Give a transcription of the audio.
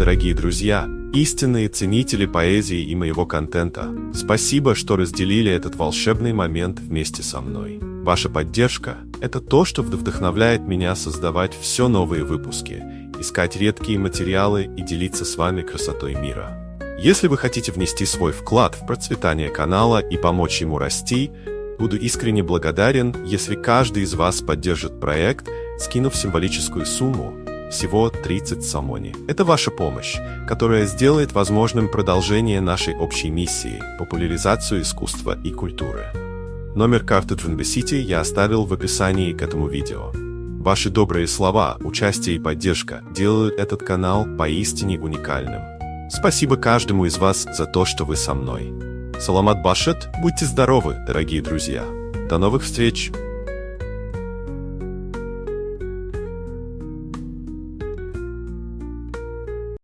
дорогие друзья, истинные ценители поэзии и моего контента. Спасибо, что разделили этот волшебный момент вместе со мной. Ваша поддержка – это то, что вдохновляет меня создавать все новые выпуски, искать редкие материалы и делиться с вами красотой мира. Если вы хотите внести свой вклад в процветание канала и помочь ему расти, буду искренне благодарен, если каждый из вас поддержит проект, скинув символическую сумму, всего 30 самони. Это ваша помощь, которая сделает возможным продолжение нашей общей миссии – популяризацию искусства и культуры. Номер карты Джунбесити я оставил в описании к этому видео. Ваши добрые слова, участие и поддержка делают этот канал поистине уникальным. Спасибо каждому из вас за то, что вы со мной. Саламат Башет, будьте здоровы, дорогие друзья. До новых встреч!